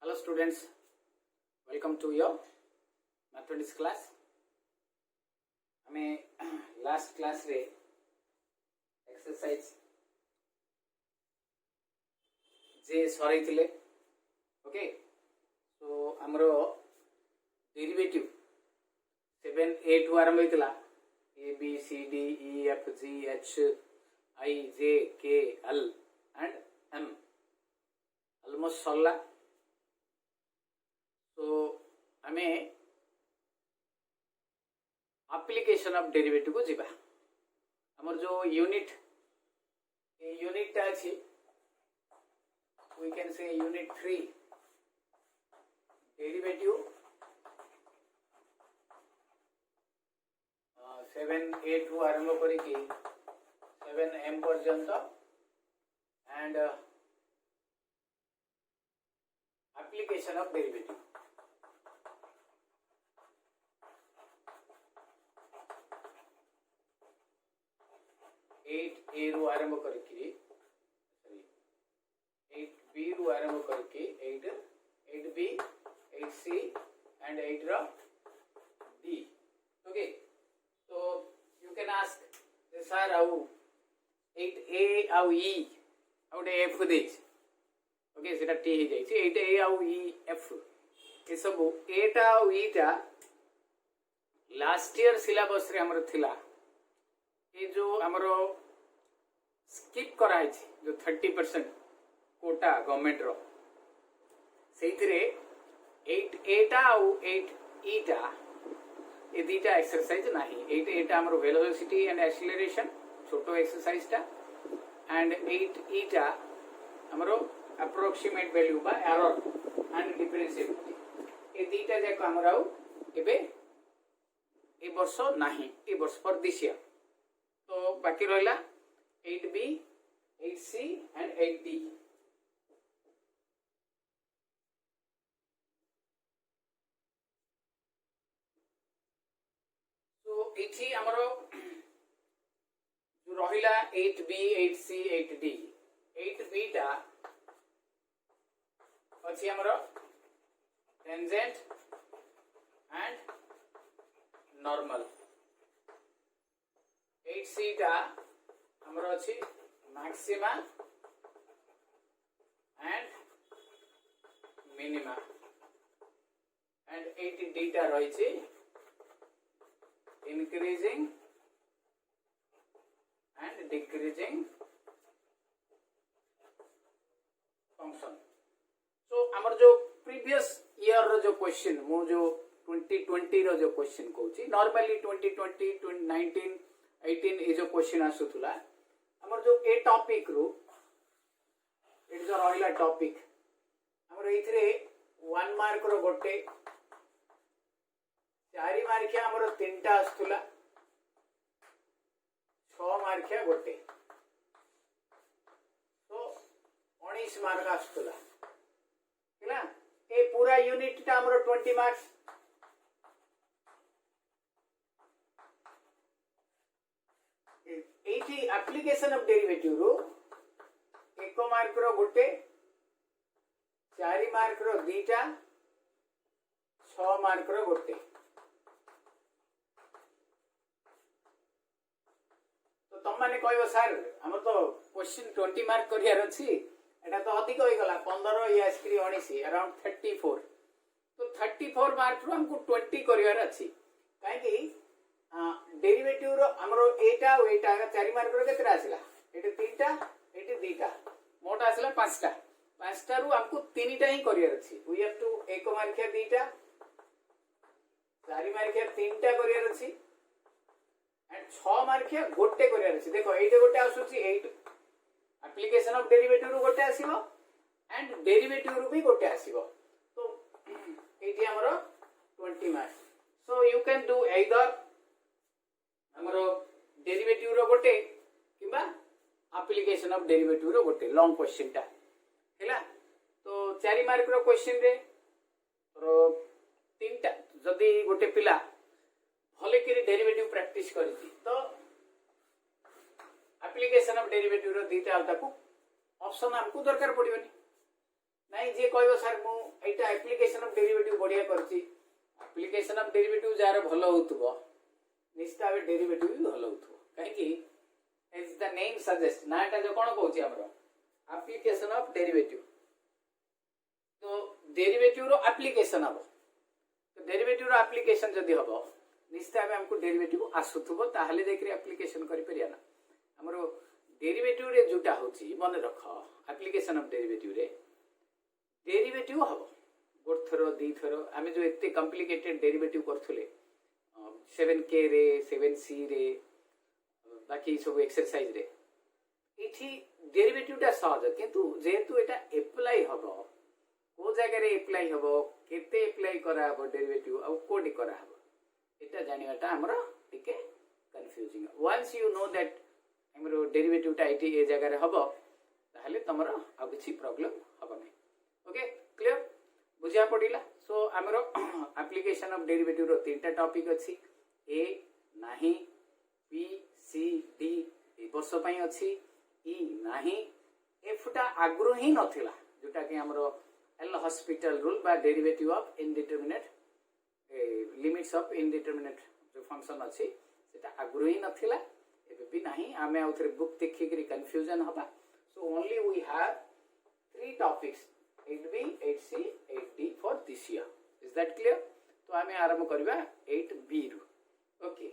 Hello students, welcome to your mathematics class. हमें last class रे exercise जे sorry थिले okay so हमरो derivative 7 8 to आरंभ होइतला a b c d e f g h i j k l and m almost सरला. तो हमें application of derivative को जीवा हमर जो यूनिट अच्छी we can say unit 3 derivative 7 8 रु आरंभ करिकी 7m पर्यंत and application of derivative 8a रु आरंभ करके 8b रु आरंभ करके 8b 8c and 8 रो d. Okay so you can ask sir how 8a how e how de f देछ ओके सेटा t हे जाई छै 8a how e f ए सब a टा और e टा लास्ट ईयर सिलेबस रे हमर थिला ये जो हमरो स्किप कराई जो 30% कोटा गवर्नमेंट रो सेइथिरे 8a टा और 8e टा ये दीटा एक्सरसाइज नाही 8a टा हमरो वेलोसिटी एंड एक्सीलरेशन छोटो एक्सरसाइज टा एंड 8e टा हमरो अप्रोक्सीमेट वैल्यू बा एरर एंड डिफरेंशिएबिलिटी ये दीटा जाक हमरो एबे ए वर्ष नाही ए वर्ष पर दिस ईयर तो बाकी रहिला 8b 8c and 8d. so एठी हमरो जो रहिला 8b 8c 8d 8b टा अछि हमरो टेंजेंट एंड नॉर्मल 8c टा हमरो अछि maxima and minima and 8d टा रही छी इंक्रीजिंग एंड डिक्रीजिंग फंक्शन. सो हमर जो प्रीवियस ईयर रो जो क्वेश्चन मु जो 2020 रो जो क्वेश्चन कहूची नॉर्मली 2020 2019 18 ए जो क्वेश्चन आसुथुला हमर जो ए टॉपिक रो ए जो रहिला टॉपिक हमर एथिरे 1 मार्क रो गोटे 4 मार्किया हमर तीनटा आसुथुला 6 मार्किया गोटे तो 19 मार्क आसुथुला हैला ए पूरा यूनिट टा हमर 20 मार्क्स एठी एप्लीकेशन ऑफ डेरिवेटिव रो 1 मार्क रो गोटे 4 मार्क रो दीटा 6 मार्क रो गोटे तो तुम माने कहबो सर हम तो क्वेश्चन 20 मार्क करियार अछि एटा तो अधिक होई गला 15 या स्क्री 19 अराउंड 34 तो 34 मार्क रो हमको 20 करियार अछि काहे कि डेरिवेटिव रो हमरो एटा और एटा 4 मार्क रो केतरा आसिला एटा तीनटा एटा दीटा मोटा आसिला पांचटा रु हमको तीनटा ही करियर अछि वी हैव टू 1 मार्किया दीटा 4 मार्किया तीनटा करियर अछि एंड 6 मार्किया गोटे करियर अछि देखो एटा गोटे आसुछि 8 एप्लीकेशन ऑफ डेरिवेटिव रो गोटे आसीबो एंड डेरिवेटिव रो भी गोटे आसीबो तो एटी हमरो 20 marks. So you can do either हमरो डेरिवेटिव रो गोटे किबा एप्लीकेशन ऑफ डेरिवेटिव रो गोटे लॉन्ग क्वेश्चन टा हैला तो 4 मार्क रो क्वेश्चन रे रो तीनटा जदी गोटे पिला भले कि डेरिवेटिव प्रैक्टिस करती तो एप्लीकेशन ऑफ डेरिवेटिव रो दीटा आउ ताकू ऑप्शन हमको दरकार पड़िबनी नहीं जे कहबो सर मु एटा एप्लीकेशन ऑफ डेरिवेटिव बढ़िया करछि एप्लीकेशन ऑफ डेरिवेटिव जार भलो होतबो निश्चित भाव डेरिवेटिव भी भलो होतबो काहे कि एज द नेम सजेस्ट नाटा जो कोन कहउछि हमरो एप्लीकेशन ऑफ डेरिवेटिव तो डेरिवेटिव रो एप्लीकेशन हबो तो डेरिवेटिव रो एप्लीकेशन जदी हबो निश्चित भाव हमको डेरिवेटिव आसुथबो ताहले देखि एप्लीकेशन करि परिया ना हमरो डेरिवेटिव रे जोटा होछि मन रख एप्लीकेशन ऑफ डेरिवेटिव रे डेरिवेटिव हबो गोट थरो दी थरो आमे जो एते कॉम्प्लिकेटेड डेरिवेटिव करथुले 7k रे 7c रे बाकी सब एक्सरसाइज रे इठी डेरिवेटिव टा सहज किंतु जेहेतु एटा अप्लाई हबो को जगह रे अप्लाई हबो केते अप्लाई करा हबो डेरिवेटिव आ कोडी करा हबो एटा जानिबाटा हमरो टिके confusing once you know that हमरो डेरिवेटिव टा इठी ए जगह रे हबो ताहले तमरो आ किछि प्रॉब्लम हबो नै ओके क्लियर बुझा पड़िला सो हमरो एप्लीकेशन ऑफ डेरिवेटिव रो तीनटा टॉपिक अछि ए नाही बी सी डी ए वर्ष पई अछि ई नाही एफ टा आग्रो ही नथिला जोटा कि हमरो एल हॉस्पिटल रूल बा derivative of indeterminate limits of indeterminate जो फंक्शन अछि सेटा आग्रो ही नथिला एबे भी नाही आमे आउथरे बुक देखि करी कंफ्यूजन हबा so only we have 3 topics 8b 8c 8d for this year is that clear तो आमे आरंभ करबा 8b रु okay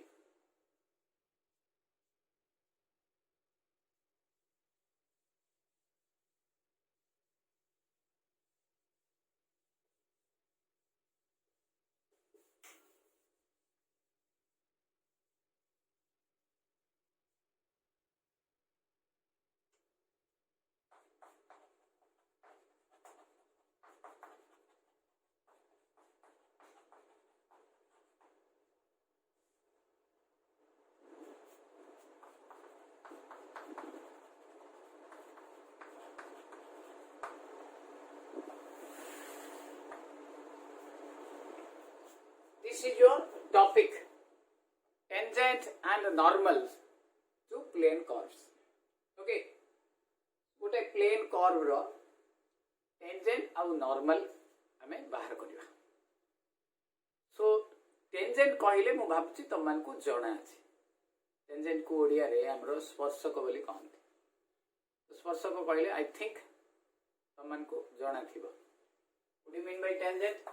This is your topic tangent and normal to plane curves okay गोटे प्लेन कर्व रो tangent आउ normal हमें बाहर करिवा so tangent कहले मु भाबुची तुम मान को जणा अछि टेंजेंट को ओडिया रे हमरो स्पर्शक बोली कहंती तो स्पर्शक कहले आई थिंक तुम मान को जणा थिबो what do you mean by tangent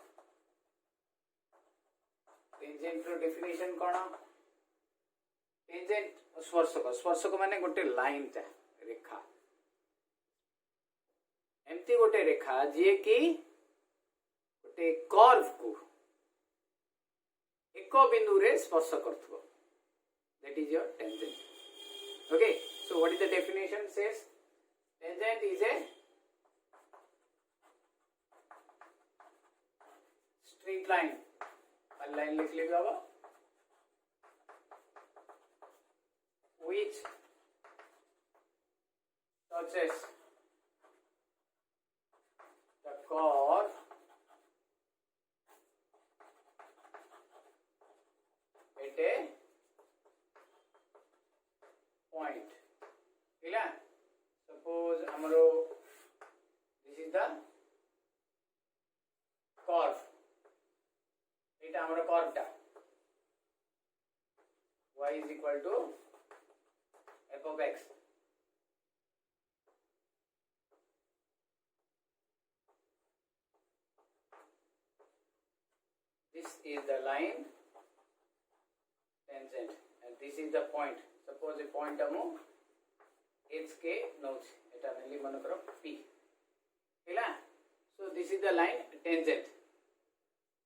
tangent रो डेफिनेशन कोन टेंजेंट स्पर्शक माने गोटे लाइन ता रेखा एमती गोटे रेखा जे कि गोटे कर्व को एक बिंदु रे स्पर्श करथबो that is your tangent okay so what is the definition says tangent is a straight line line लिख ले बाबा which touches the curve at a point clear suppose amaro this is the curve eta amaro curve ta y is equal to f of x this is the line tangent and this is the point suppose a point amu h k notes eta neli mane karo p hela so this is the line tangent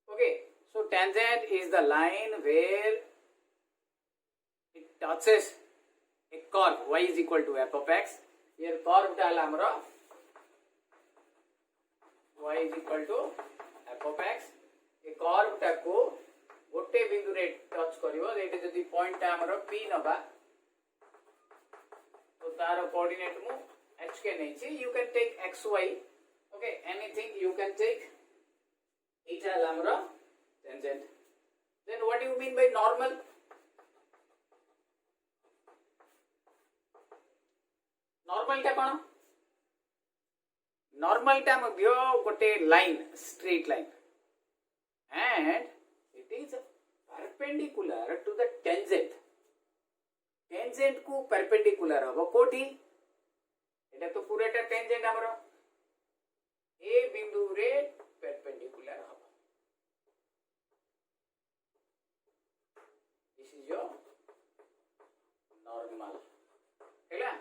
okay so tangent is the line where it touches a curve y is equal to f of x here curve ta hala amra y is equal to f of x A curve टा को गोटे बिंदु रे touch करिवो एटे जदी point टा हमरो p नबा तो तार कोऑर्डिनेट मु h के नै छी you can take xy okay anything you can take इटा हमरो tangent then what do you mean by normal normal टा कोन normal टा मध्य गोटे line, straight line, and it is perpendicular to the tangent. Tangent को perpendicular हबो कोठी एटा तो पूराटा tangent हमरो ए बिंदु रे perpendicular हबो. This is your normal. हैला.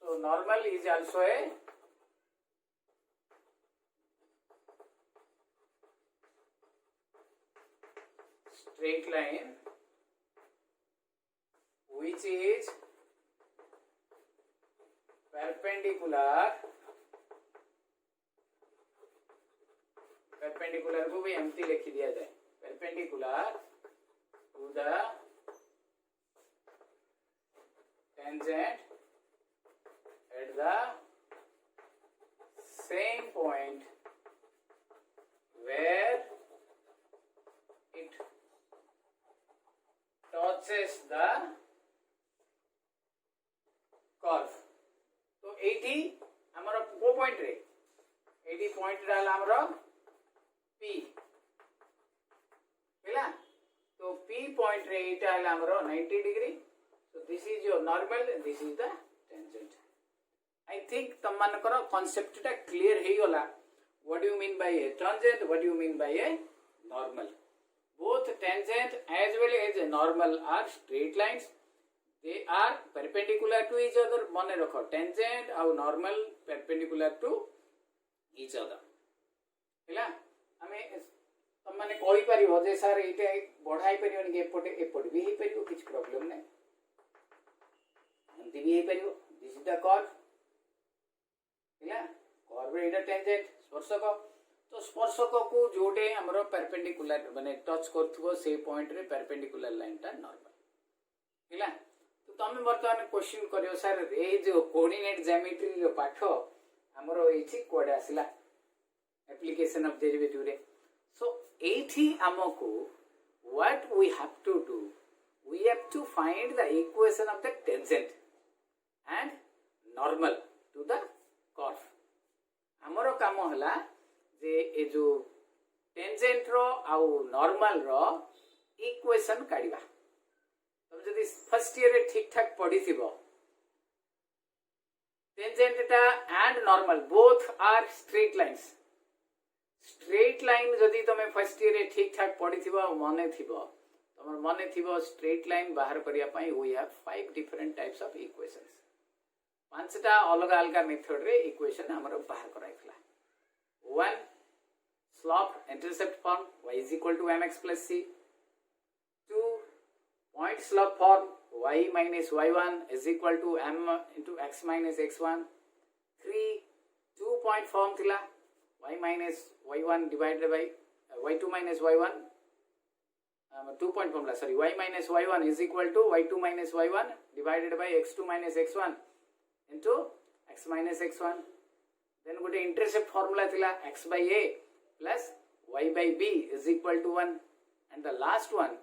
So normal is also a straight line which is perpendicular को भी एमती लिखी दिया जाए perpendicular to the tangent at the same point where it touches the curve. तो एठी हमर को पॉइंट रे एठी पॉइंट डाला हमर P हैला. तो P पॉइंट रे एटा हला हमर 90 degree. So this is your normal, this is the tangent. I think तम मानकर कांसेप्ट टा क्लियर हे गला. What do you mean by a tangent? What do you mean by a normal? Both tangent as well as a normal are straight lines. They are perpendicular to each other. मन रखो tangent और normal perpendicular to each other. हैला. हमें तम माने कहि परिबो जे sir एटा बढ़ाई परिबो कि एपटे भी हे परिबो किछ प्रॉब्लम नै. एमती भी हे परिबो. This is the curve. हैला. कर्व रे एटा tangent स्पर्शक. तो स्पर्शक को जोटे हमरो परपेंडिकुलर माने टच करथबो से पॉइंट रे परपेंडिकुलर लाइन ता नॉर्मल. हैला. तो तमे वर्तमान क्वेश्चन करियो सर ए जो कोऑर्डिनेट ज्योमेट्री रो पाठ हमरो एठी कोड आसिला application of derivative रे. So एठी हमको what we have to do, we have to find the equation of the tangent and normal to the curve. हमरो काम हला जे ए जो टेंजेंट रो आउ नॉर्मल रो इक्वेशन काढिबा. तुम जदी फर्स्ट ईयर रे ठीक ठाक पढी थिबो टेंजेंट टा and normal both are straight lines. Straight line जदी तुम फर्स्ट ईयर रे ठीक ठाक पढी थिबो मने थिबो तमर मने थिबो स्ट्रेट लाइन बाहर करिया पई we have 5 different types of equations. पांचटा अलग अलग मेथड रे इक्वेशन हमरो बाहर कराइखला. 1 slope intercept form y is equal to mx plus c. 2 point slope form y minus y1 is equal to m into x minus x1. 3 2 point form thila y minus y1 divided by y2 minus y1 2 point formula sorry y minus y1 is equal to y2 minus y1 divided by x2 minus x1 into x minus x1. then gote intercept formula thila x by a plus y by b is equal to 1 and the last one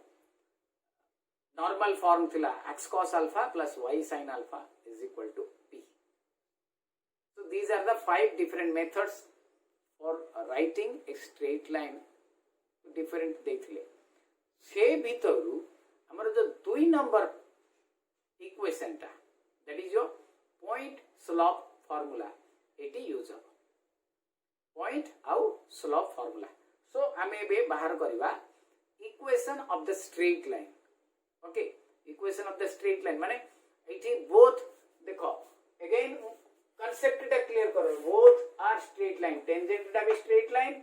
normal form thila x cos alpha plus y sin alpha is equal to p. So these are the 5 different methods for writing a straight line. different देखले से भीतरु हमर जो 2 number equation टा that is your point slope formula eighty use हो point आउ slope formula. so हमें बे बाहर करबा equation of the straight line. okay equation of the straight line माने एटी both देखो again concept टा क्लियर करो. both are straight line. tangent टा भी straight line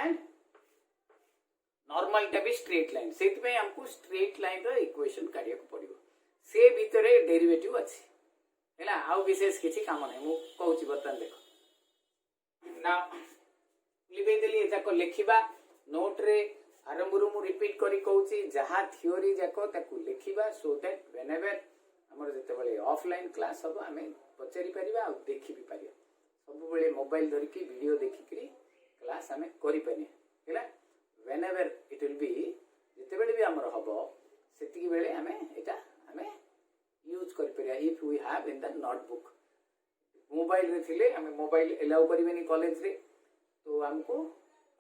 and normal टा भी straight line. सेत में हमको straight line रो equation काढिया को पड़िबो. से भीतरे डेरिवेटिव अछि हैला. आउ विशेष किछि काम नै मु कहूची बर्तन देखो ना लिबे देली एटा को लेखिबा नोट रे आरंभरु मु रिपीट करी कहूची जहा थ्योरी जाको ताकू लेखिबा सो दैट व्हेनेवर हमर जते बेले ऑफलाइन क्लास हबो हमें पचेरी परिबा आ देखि भी परिबा. सब बेले मोबाइल धरि की वीडियो देखि करी क्लास हमें करि पनी हैला. व्हेनेवर इट विल बी जते बेले भी हमर हबो सेति बेले हमें एटा हमें यूज कर परिया if we have in the notebook. Mobile रे थिले आम मोबाइल एलाउ करें कॉलेज रे तो आमको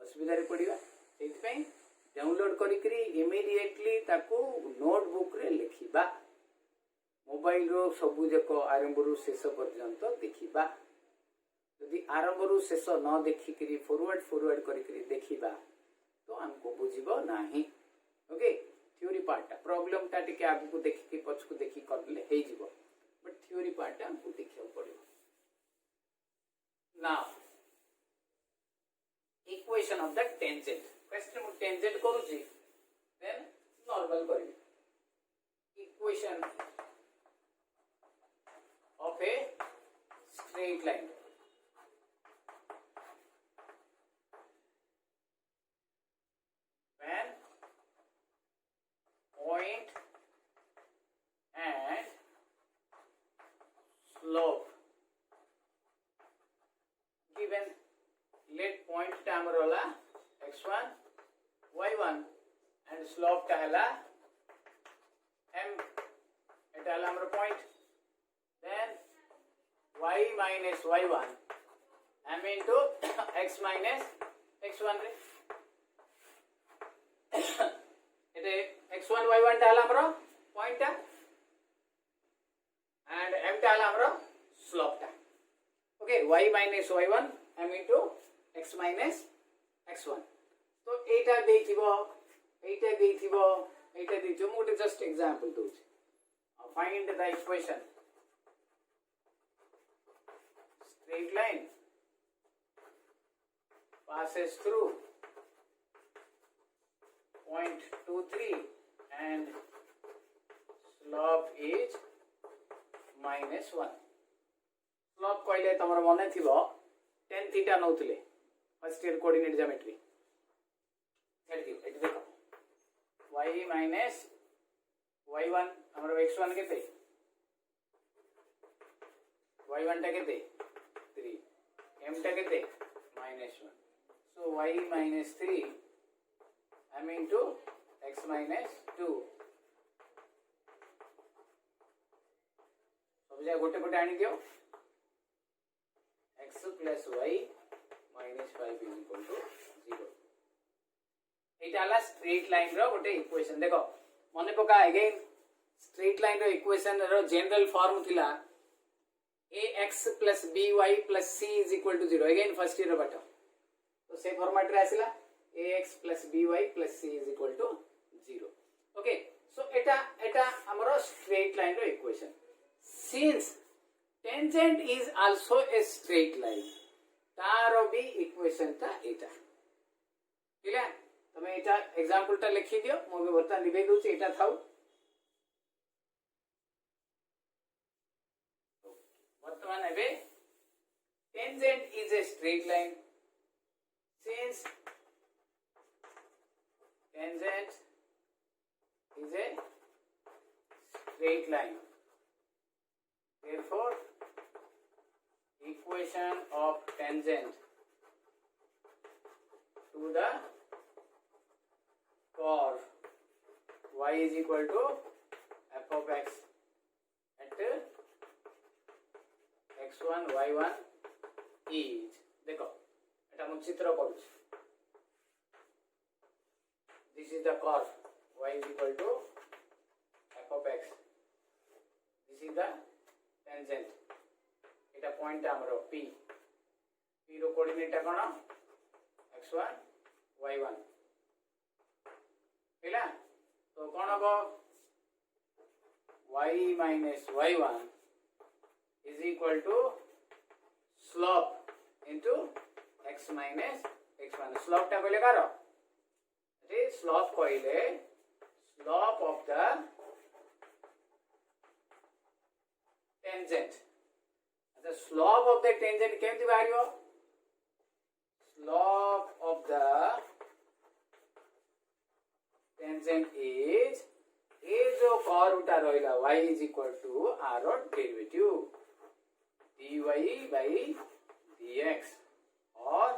असुविधा पड़ा से डाउनलोड करी इमिडिएटली ताको नोटबुक रे लिखिबा मोबाइल रो सबू जाक आरंभ रु शेष पर्यंत देखिबा यदि आरंभ रु शेष न देखिक फॉरवर्ड फॉरवर्ड करी देखिबा तो हमको बुझिबो नाही ओके थ्योरी पार्ट टा प्रॉब्लम टा टिके आगु को देखि पछ को देखि करले हे जिवो बट थ्योरी पार्ट टा हमको देखियो पड़िबो now equation of the tangent question मु टेंजेंट करूची देन नॉर्मल करिवि equation of a straight line point and slope given let point ta amar hola x1 y1 and slope ta hela m eta hela amar point then y minus y1 m into x minus x1 re ete x1 y1 टा हला हमरो point टा and m टा हला हमरो slope टा okay y minus y1 m into x minus x1 तो एटा देथिबो मोटे जस्ट एग्जांपल दोछ find the equation straight line passes through point 23 and slope is -1 slope कहले तमर मने थिबो tan थीटा नउतले फर्स्ट ईयर कोऑर्डिनेट ज्योमेट्री एटी देखो y minus y1 हमर x1 केते y1 टा केते 3 m टा केते -1 so y minus 3 m into x minus 2 सब जगह गोटे गोटे आनी दियो x plus y minus 5 is equal to 0 एटा हला स्ट्रेट लाइन रो गोटे इक्वेशन देखो मने पका अगेन स्ट्रेट लाइन रो इक्वेशन रो जनरल फॉर्म थिला ax plus by plus c is equal to 0 again first year रो बाटो तो से फॉर्मेट रे आसिला ax plus by plus c is equal to 0 okay so eta amaro straight line ro equation since tangent is also a straight line तारो भी equation ता एटा ठीक है तमे एटा एग्जांपल ता लिखि दियो मो भी बता लिबे दउची एटा थाउ वर्तमान एबे tangent is a straight line since tangent is a straight line therefore equation of tangent to the curve y is equal to f of x at x1 y1 is देखो एटा मु चित्र करूछी this is the curve y is equal to f of x this is the tangent eta point amaro p row coordinate cone x1 y1 हैला तो कोन हो y minus y1 is equal to slope into x minus x1 slope टा कहले कारो रे slope कहले slope of the tangent the slope of the tangent केमति बाहरियो slope of the tangent is ए जो curve टा रहला y is equal to r derivative dy by dx or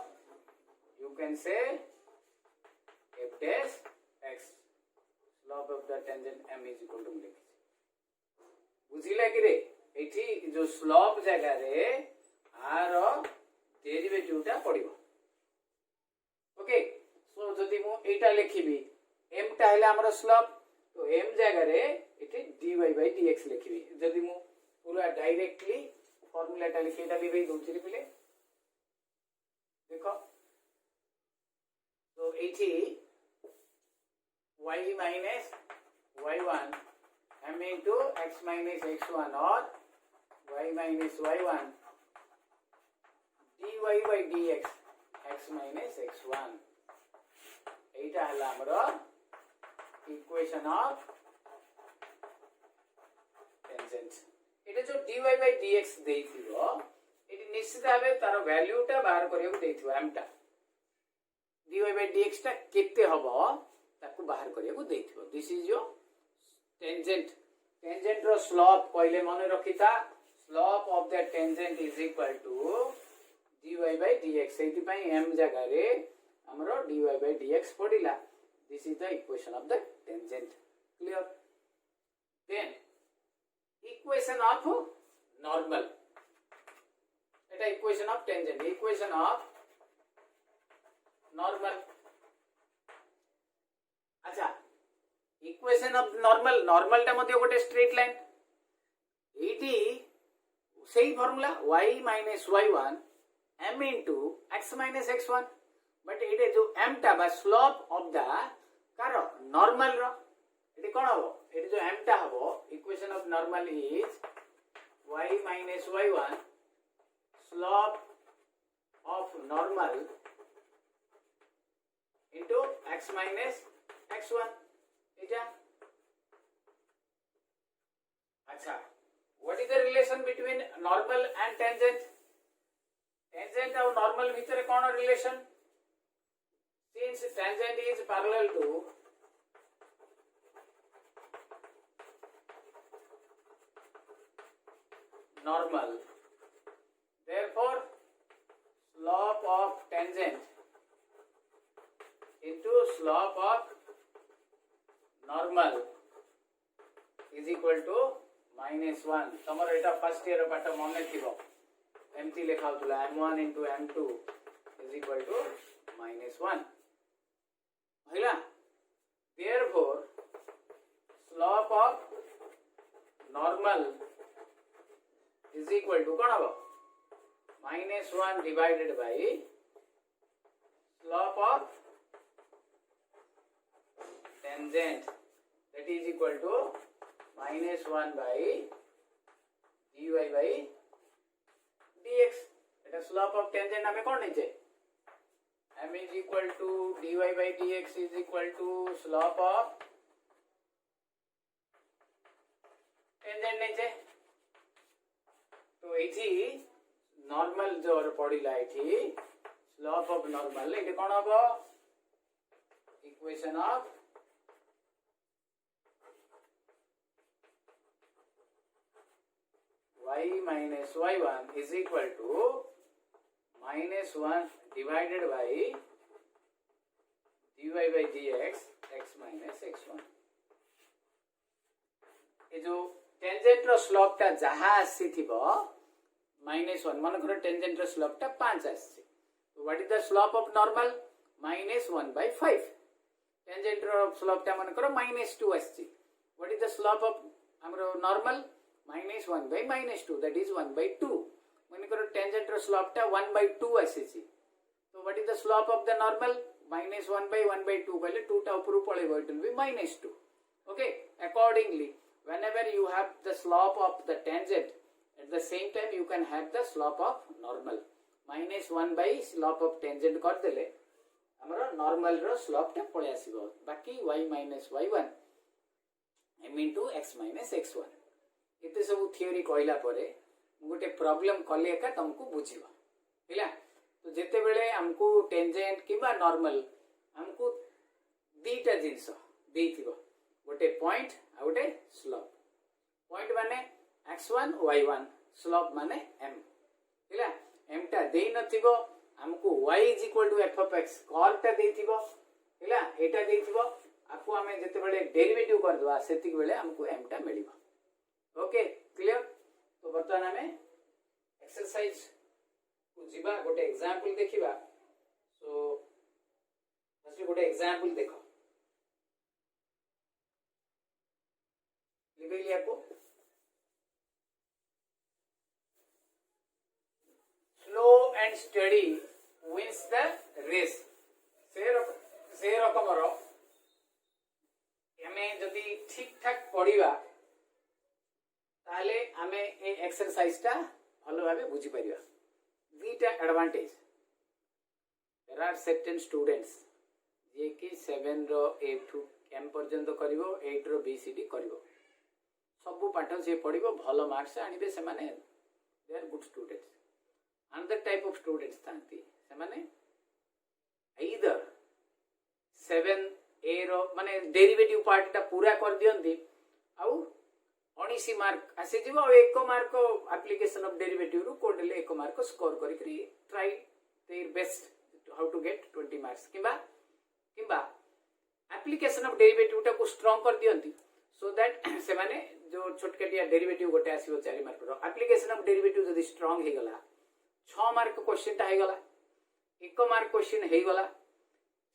you can say f dash x slope of the tangent m is equal to बुझिला कि रे एठी जो slope जगह रे are derivative टा पड़िबो ओके सो जदि मु एटा लिखिबी m टा हैला हमर स्लोप तो m जगह रे इथे dy by dx लिखिबी जदि मु पूरा डायरेक्टली फार्मूला टा लिखि एटा भी दोछि पिले देखो तो एठी y minus y1 m into x minus x1 or y minus y1 dy by dx x minus x1 एटा हला हमरो इक्वेशन ऑफ टेंजेंट एटा जो dy by dx देथिबो एटी निश्चित भाबे तार वैल्यू टा बाहर करियो देथिबो m टा dy by dx टा केते हबो ताकू बाहर करियो देथिबो दिस इज योर टेंजेंट रो स्लोप पहिले मन रखिता slope of the tangent is equal to dy by dx एति पई m जगह रे हमरो dy by dx पडिला this is the equation of the tangent clear then equation of normal एटा equation of tangent equation of normal अच्छा equation of normal टा मध्ये गोटे स्ट्रेट लाइन एटी सही formula y minus y1 m into x minus x1 but एटे जो m टा बा स्लोप ऑफ द कार नॉर्मल रो एटी कोन हबो एटी जो m टा हबो equation of normal is y minus y1 slope of normal into x minus x1 एटा अच्छा what is the relation between normal and tangent tangent और नॉर्मल भीतर कोन relation since tangent is parallel to normal therefore slope of tangent into slope of normal is equal to -1 तमर एटा first year पाठ मन थिबो एमती लेखाउतला m1 into m2 is equal to -1 हैला therefore slope of normal is equal to कोन हबो -1 divided by slope of tangent that is equal to -1 by dy by dx eta slope of tangent hame kon niche m is equal to dy by dx is equal to slope of tangent niche तो एठी normal जो पड़िला एठी slope of normal एठी कोन हबो equation of y minus y1 is equal to -1 divided by dy by dx x minus x1 ए जो tangent रो slope टा जहा आसी थिबो -1 मन कर टेंजेंट रो स्लोप टा 5 आसी तो what is the slope of normal -1 by 5 tangent रो स्लोप टा मन कर -2 आसी what is the slope of हमरो normal -1 by -2 that is 1 by 2 मन कर टेंजेंट रो स्लोप टा 1 by 2 आसी तो what is the slope of the normal -1 by 1 by 2 कहले 2 टा ऊपर पळेबो it will be -2 okay accordingly whenever you have the slope of the tangent at the same time you can have the slope of normal -1 by slope of tangent कर देले हमरो normal रो slope टा पळे आसीबो बाकी y minus y1 m into x minus x1 एते सब theory कहला परे गोटे प्रॉब्लम कले एका तुमको बुझिबा हैला तो जेते बेले हमको टेंजेंट किबा नॉर्मल हमको दीटा जिंस देथिबो गोटे पॉइंट आ गोटे स्लोप पॉइंट माने x1 y1 स्लोप माने m हैला m टा देई नथिबो हमको y = f of x curve टा देथिबो हैला एटा देथिबो आपको हमें जेते बेले डेरिवेटिव कर दवा सेतिक बेले हमको m टा मिलिबो ओके क्लियर तो बर्तमान हमें एक्सरसाइज जीवा गोटे एग्जांपल देखिबा सो फर्स्ट गोटे एग्जांपल देखो लिखिलिया को slow and steady wins the race से रकमर आमे जदि ठीक ठाक पढ़िबा ताले आमे ए एक्सरसाइज टा भलो भाबे बुझी परिबा दुईटा advantage there are certain students जे कि 7 रो ए टू एम पर्यंत करिवो 8 रो बीसीडी करिवो सब पाठ से पढ़िवो भलो मार्क्स आनिबे से माने they are good students another type of students थांती से माने ईदर 7 ए रो माने डेरिवेटिव पार्ट टा पूरा कर दियंती आउ 19 मार्क आसी जीवो आ 1 मार्क एप्लीकेशन ऑफ डेरिवेटिव रू कोडले 1 मार्क स्कोर करी try their best how to get 20 marks किबा एप्लीकेशन ऑफ डेरिवेटिव टा को स्ट्रांग कर दियंती सो दैट से माने जो छोटकटिया डेरिवेटिव गोटे आसीबो 4 मार्क रो एप्लीकेशन ऑफ डेरिवेटिव जदी स्ट्रांग हे गला 6 मार्क क्वेश्चन टा हे गला 1 मार्क क्वेश्चन हे गला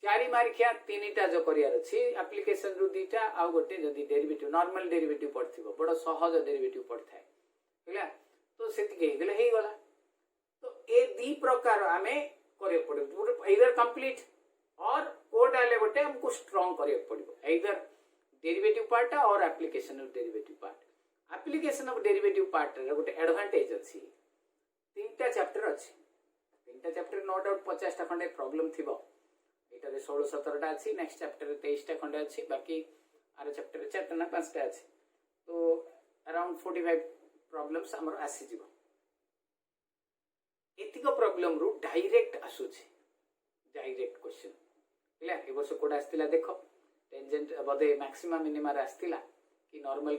4 मार्किया 3टा जो करियार अछि एप्लीकेशन रु 2टा आ गोटे जदी डेरिवेटिव नॉर्मल डेरिवेटिव पड़थिबो बड़ सहज डेरिवेटिव पड़थाय हैला तो सेति के गेले हे गला तो ए दी प्रकार आमे करे पड़ो इधर कंप्लीट और कोड आले गोटे हमको स्ट्रांग करे पड़ो इधर डेरिवेटिव पार्ट और application of derivative part application of derivative part रे गोटे एडवांटेज अछि 3टा चैप्टर अछि 3टा चैप्टर नो डाउट 50 टा खंडे प्रॉब्लम थिबो एटारे 16 17 टा अछि नेक्स्ट चैप्टर 23 टा खंडे अछि बाकी आर चैप्टर 4 ना 5 टा अछि तो अराउंड 45 प्रॉब्लम्स हमर आसी जीवो एतिको प्रॉब्लम रु डायरेक्ट आसुछि डायरेक्ट क्वेश्चन हैला ए वर्ष कोड आस्तिला देखो टेंजेंट बदे मैक्सिमा मिनिमा आस्तिला कि नॉर्मल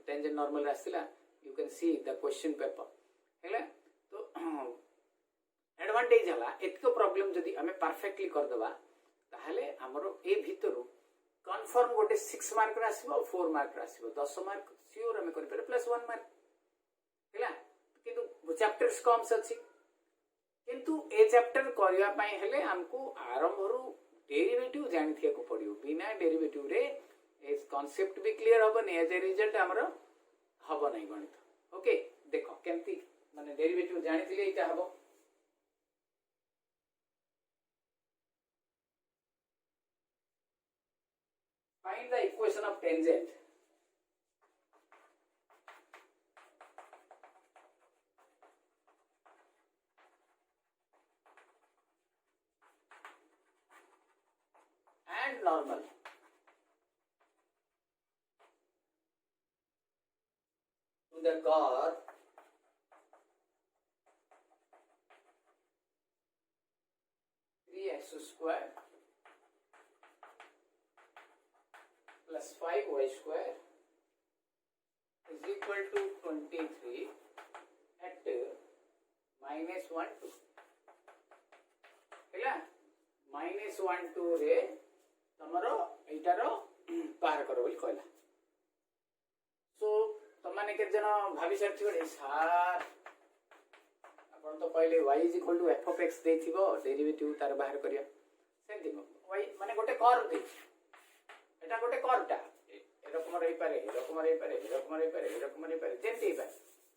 टेंजेंट नॉर्मल आस्तिला you can see the question paper हैला तो एडवांटेज हला एतिको प्रॉब्लम जदी हमें परफेक्टली कर दबा ताहले हमरो ए भितरु कन्फर्म गोटे 6 मार्क रासिबो 4 मार्क रासिबो 10 मार्क श्योर हमें कर पारे प्लस 1 मार्क हैला किंतु चैप्टर्स कम सछि किंतु ए चैप्टर करिया पई हेले हमको आरंभ रु डेरिवेटिव जानिथिया को पड़ियो बिना डेरिवेटिव रे ए कांसेप्ट भी क्लियर होबो नै एज ए रिजल्ट हमरो हबो नै गणित ओके देखो केमती माने डेरिवेटिव जानिथिले इटा हबो find the equation of tangent and normal to the curve x square plus 5y square is equal to 23 at minus 1 2 हैला minus 1 2 रे तमरो एटारो पार करो बोली कहला सो तमाने के जन भाबी साथी बडे सार अपन तो पहले y is equal to f of x देथिबो डेरिवेटिव तार बाहर करिया सेंति y माने गोटे कर्व दे एटा गोटे कर्वटा एरकम रही पारे एरकम रही पारे एरकम रही पारे एरकम रही पारे जेंति ही पारे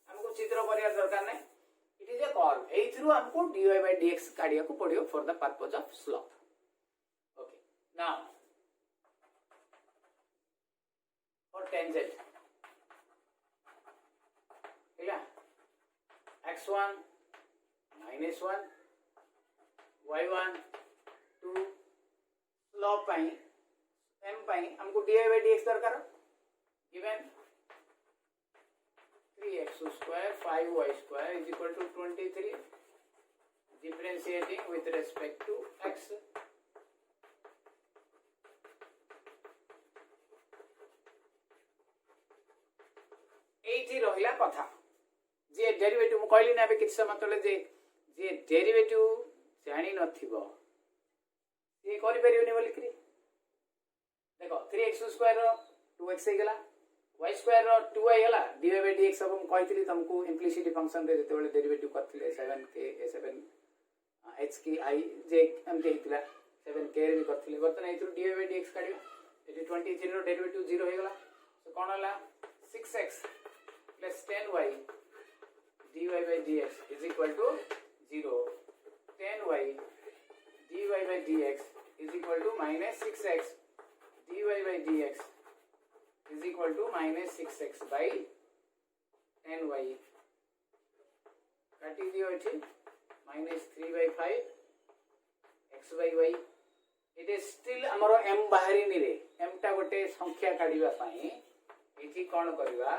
हमको चित्र करिया दरकार नै इट इज अ कर्व एथरु हमको dy by dx काढिया को पड़ियो for the purpose of slope okay now for tangent हैला x1 -1 y1 2 स्लोप पाई m पाई हमको dy by dx दरकार given 3x square 5y square is equal to 23 differentiating with respect to x एठी रहिला कथा जे derivative मु कहली ना बे किछ समय तले जे डेरिवेटिव जानि नथिबो ये करि परियोनी बोली करी देखो 3x square 2x हे गेला y स्क्वायर रो 2y हला dy by dx सब हम कहितली तुमको इम्प्लिसिट फंक्शन रे जेते बेले डेरिवेटिव करथिले 7k 7 h की i जे एमते हितला 7k रे भी करथिले बर्तन एथु dy by dx काढियो एटी 23 रो डेरिवेटिव 0 हो गला सो कोन हला 6x plus 10y dy by dx is equal to 0 10y dy by dx is equal to minus 6x dy by dx is equal to minus 6x by 10y काटी दियो एठी minus 3 by 5 x by y it is still हमरो m बाहरी नि रे m टा गोटे संख्या काढिबा पई एठी कोन करबा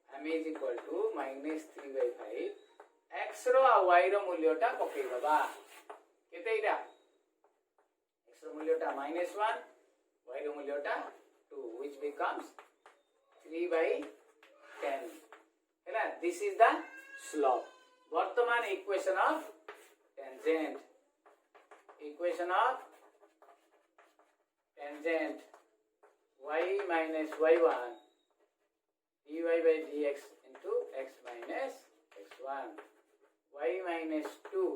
m is equal to minus 3 by 5 x row uh y रो मूल्यटा पकई दबा केते इटा x रो मूल्यटा -1 y रो मूल्यटा 2 which becomes 3 by 10 है this is the slope वर्तमान equation of tangent y minus y1 dy by dx into x minus x1 y minus 2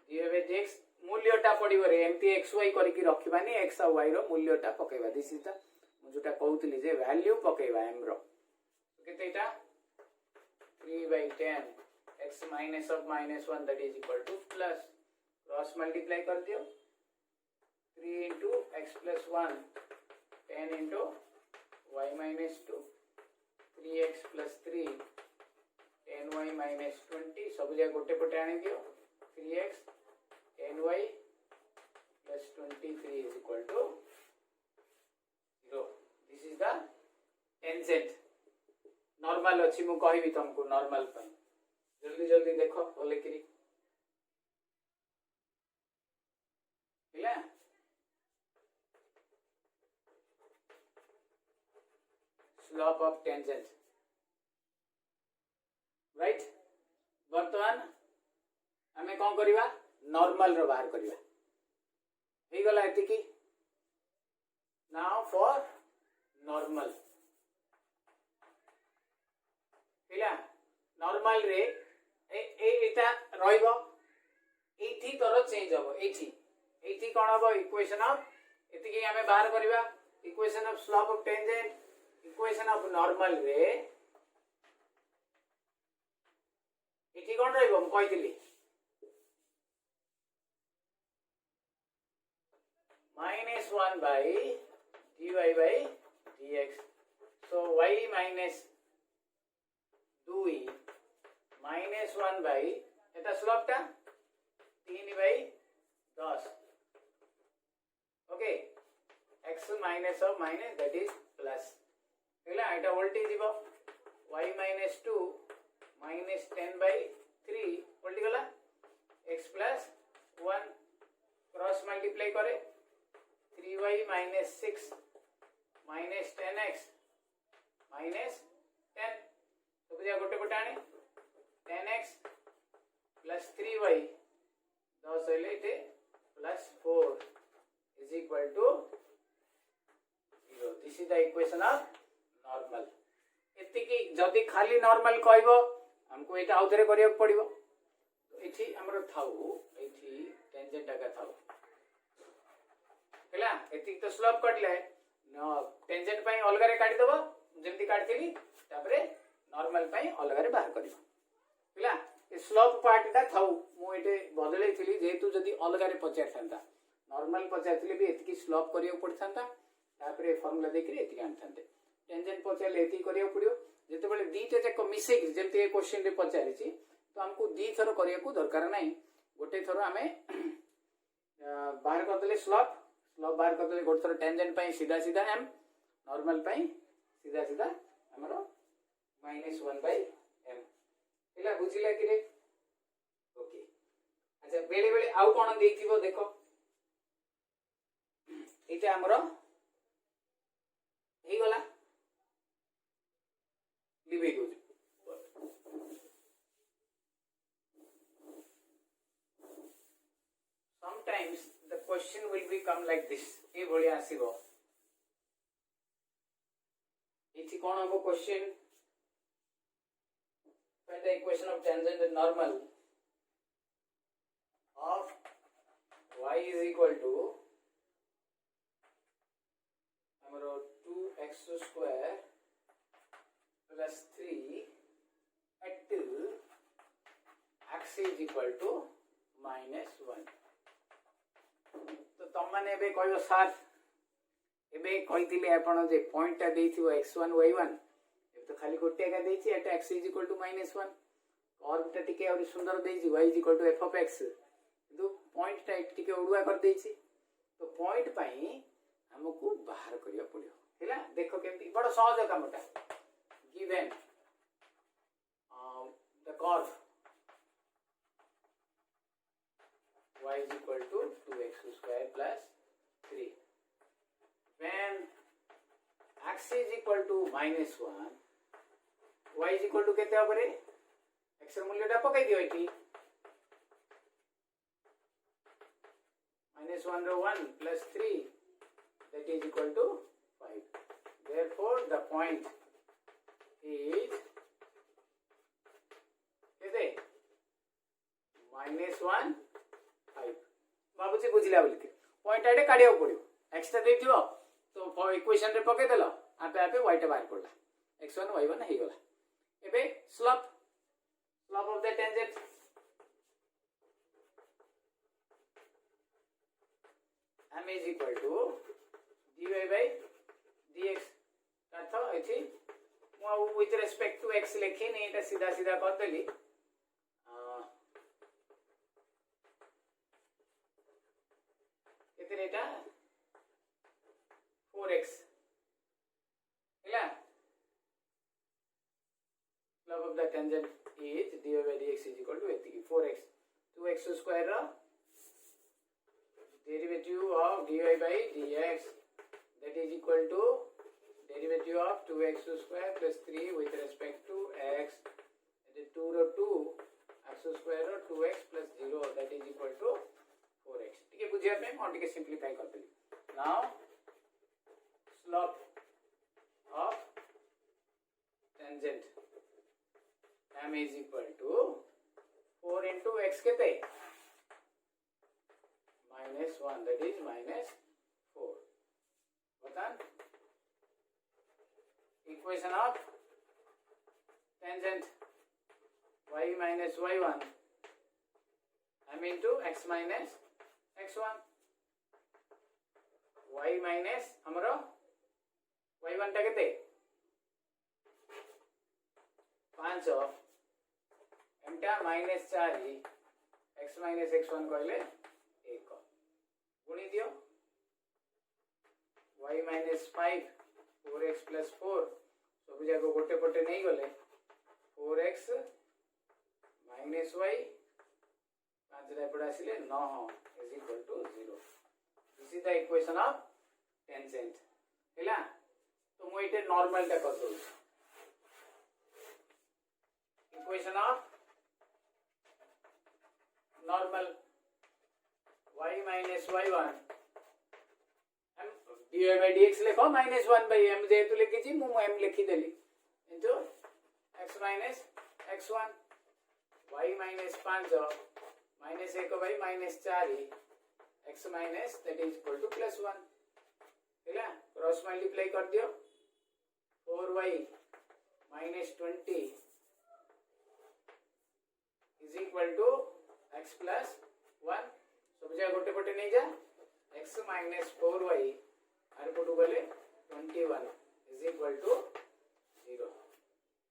dy by dx मूल्यटा पड़िबो रे एमती xy करिकि रखिबानी x और y रो मूल्यटा पकेबा दिस इज द जोटा कहउतली जे वैल्यू पकेबा m रो केते इटा 3 by 10 x minus of -1 that is equal to plus cross multiply कर दियो 3 into x plus 1 10 into y minus 2 3x plus 3 10y minus 20 सब जगह गोटे पटे आनी दियो 3x 10y plus 23 is equal to 0 this is the tangent normal अछि मु कहबी तुमको normal पर जल्दी जल्दी देखो बोले कि slope of tangent right वर्तमान हमें कौन करिवा नॉर्मल रो बाहर करिवा हे गला एति की नाउ फॉर नॉर्मल पिला नॉर्मल रे एटा रहइबो एठी तोर चेंज हबो एठी कोन हबो इक्वेशन ऑफ एति की हमें बाहर करिवा equation of slope of tangent equation of normal रे एठी कोन रहइबो हम कहितली -1 by dy by dx so y minus 2e -1 by Etah slope टा 3 by 10 okay x minus of minus that is plus Hella Etah voltage जीवो y minus 2 minus 10 by 3 voltage गला x plus 1 cross multiply करे 3y minus 6 minus 10x minus 10 तो बुझा गोटे गोटे आने 10x plus 3y 10 हेले इते plus 4 is equal to 0 this is the equation of normal एति की जदी खाली नॉर्मल कहबो हमको एटा आउथरे करियो पड़िबो तो एठी हमरो थाउ एठी टेंजेंट आगा थाउ हैला एति तो स्लोप कटले न टेंजेंट पई अलगा रे काटी देबो जेंति काटथिली तापरे नॉर्मल पई अलगा रे बाहर करियो हैला ए स्लोप पार्टटा थाउ मु एटे बदलै थिली जेतु जदी अलगा रे पचार थांता नॉर्मल पचार थिली भी एति की स्लोप करियो पड़थांता तापरे फार्मूला देखि एति आनथांते टेंजेंट पचार एति करियो पड़ियो जेते बेले दीटे जक मिसे जेंति ए क्वेश्चन रे पचारि छी तो हमको दी थरो करियो को दरकार नै गोटे थरो हमें बाहर कर देले स्लोप बाहर कर देले गोटे थरो टेंजेंट पई सीधा सीधा m नॉर्मल पई सीधा सीधा हमरो -1 by m एला बुझिला कि रे ओके अच्छा बेले बेले आउ कोन देइथिबो देखो एटा हमरो हे गला लिबे दो sometimes the question will become like this ए भलिया आसीबो किसी कौन हमको question find the equation of tangent and normal of y is equal to हमरो 2x square plus 3 at x is equal to -1 तो तुम मैंने बे कहयो सर एबे कहिथिले आपण जे पॉइंट ता देथिबो x1 y1 ए तो खाली गोटे का देछि एटा x is equal to -1 और बिटा टिके और सुंदर देछि y is equal to f of x किंतु पॉइंट ता टिके उडुआ कर देछि तो पॉइंट पई हमको बाहर करिया पड़ियो हैला देखो केमती बड़ सहज कामटा given the curve y is equal to 2x square plus 3 when x is equal to -1 y is equal to केते होबरे x ର मूल्यटा पकाई दियो एठी -1 रो 1 plus 3 that is equal to 5 therefore the point is केते -1 5 बाबूजी बुझिला बोलके पॉइंट आडे काढियो पड़ियो x ता देथियो तो इक्वेशन रे पके देलो आपे आपे y टा बाहर पड़ला x1 y1 हे गला एबे slope of the tangent m is equal to dy by dx अर्थ अछि मु विथ रिस्पेक्ट टू x लेखि नै एटा सीधा सीधा कर देली केते एटा 4x हैला log of the tangent is dy by dx is equal to 4x 2x square रा derivative of dy by dx that is equal to derivative of 2x square plus 3 with respect to x that is 2 row 2 x square row 2x plus 0 that is equal to 4x ठीक है बुझिया पे हम टिके simplify कर देली now slope of tangent m is equal to 4 into x केते -1 that is -4 बता equation of tangent y minus y1 m into x minus x1 y minus हमरो y1 टा केते 5 m टा -4 x minus x1 कहले 1 गुणी दियो y minus 5 4x plus 4 सब जाको गोटे पटे नहीं गले 4x minus y 5 रे पड़ा आसिले 9 is equal to 0 this is the equation of tangent हैला तो मु इटे नॉर्मल टा कर दो equation of normal y minus y1 dy by dx लिखो -1 by m जेतु लिखि छी मु m लिखि देली into x minus x1 y minus 5 minus 1 by -4 x minus that is equal to +1 हैला क्रॉस मल्टीप्लाई कर दियो 4y minus 20 is equal to x plus 1 सब जगह गोटे पटे नहीं जा x minus 4y आर पटु गले 21 is equal to 0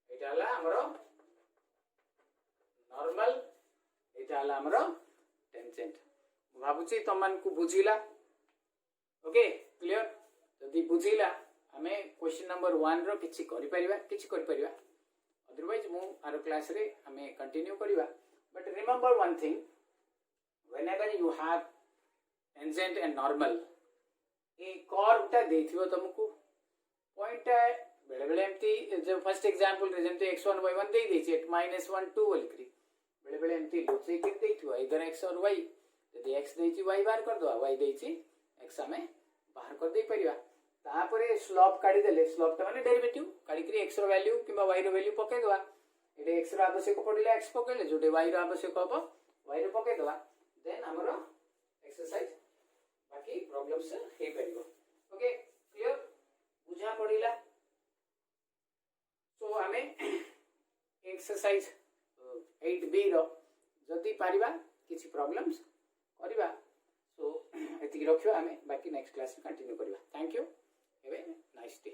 एटा हला हमरो नॉर्मल एटा हला हमरो टेंजेंट भाबुची तमन को बुझिला ओके क्लियर जदी बुझिला हमें क्वेश्चन नंबर 1 रो किछि करि परिबा अदरवाइज मु आरो क्लास रे हमें कंटिन्यू करिवा but remember one thing whenever you have tangent and normal ए कर्व टा देखियो तुमको पॉइंट बेले बेले एमती जो फर्स्ट एग्जांपल रे जेमते x1 y1 दे देछि -1 2 बोलकरी बेले बेले एमती लोचे के देखियो इधर x और y यदि x देछि y बाहर कर दो y देछि x हमें बाहर कर दे परिबा तापर स्लॉप काढ़ी देले स्लॉप टा माने डेरिवेटिव काढ़ी करी x रो वैल्यू किबा y रो वैल्यू पके दवा एटे x रो आवश्यक पड़िले x पकेले जोटे y रो आवश्यक हबो y रो पके दवा देन हमरो एक्सरसाइज बाकी प्रॉब्लम्स हे परिबो ओके क्लियर बुझा पड़िला सो आमे एक्सरसाइज 8b रो जदी पारिबा किछि प्रॉब्लम्स करिबा सो एतिकी रखियो आमे बाकी नेक्स्ट क्लास में कंटिन्यू करिबा thank you have a nice day.